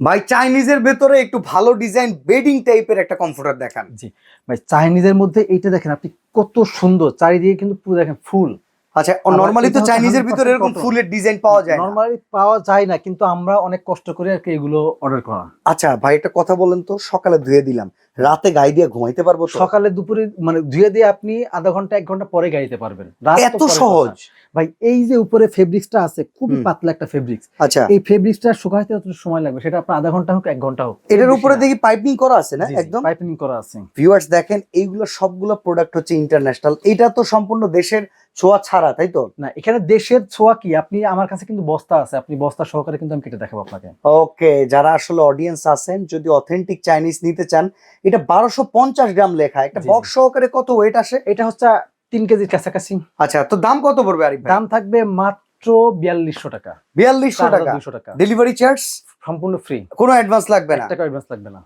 ভাই চাইনিজের ভেতরে একটু ভালো ডিজাইন বেডিং টাইপের একটা কমফোর্টার দেখান। জি ভাই, চাইনিজের মধ্যে এইটা দেখেন আপনি, কত সুন্দর, চারিদিকে কিন্তু পুরো দেখেন ফুল। আচ্ছা, নরমালি তো চাইনিজের ভিতরে এরকম ফুলের ডিজাইন পাওয়া যায় না, নরমালি পাওয়া যায় না, কিন্তু আমরা অনেক কষ্ট করে আর কি এগুলো অর্ডার করা। আচ্ছা ভাই, একটা কথা বলেন তো, সকালে ধুয়ে দিলাম, রাতে গায়ে দিয়ে ঘুমাইতে পারবো তো? সকালে দুপুরে মানে ধুয়ে দিয়ে আপনি আধা ঘন্টা 1 ঘন্টা পরে গাড়িতে পারবেন। এত সহজ? ভাই এই যে উপরে ফেব্রিক্সটা আছে, খুবই পাতলা একটা ফেব্রিক্স। আচ্ছা, এই ফেব্রিক্সটা শুকাইতে যত সময় লাগবে সেটা আপনার আধা ঘন্টা হোক 1 ঘন্টা হোক। এটার উপরে দেখি পাইপিং করা আছে না? একদম পাইপিং করা আছে। ভিউয়ার্স দেখেন, এইগুলো সবগুলো প্রোডাক্ট হচ্ছে ইন্টারন্যাশনাল। এটা তো সম্পূর্ণ দেশের ছোঁয়া ছাড়া, তাই তো? না, এখানে দেশের ছোঁয়া কি, আপনি আমার কাছে কিন্তু বস্তা আছে, আপনি বস্তা সহকারে কিন্তু আমি কেটে দেখাবো আপনাকে। ওকে, যারা আসলে অডিয়েন্স আছেন, যদি অথেন্টিক চাইনিজ নিতে চান, এটা 1250 গ্রাম লেখা, একটা বক্স সহকারে কত ওয়েট আসে? এটা হচ্ছে 3 কেজির কাছাকাছি। আচ্ছা, তো দাম কত পড়বে আরিফ ভাই? দাম থাকবে মাত্র 4200 টাকা। 4200 টাকা। 4200 টাকা। ডেলিভারি চার্জ সম্পূর্ণ ফ্রি, কোনো অ্যাডভান্স লাগবে না? 1 টাকা অ্যাডভান্স লাগবে না।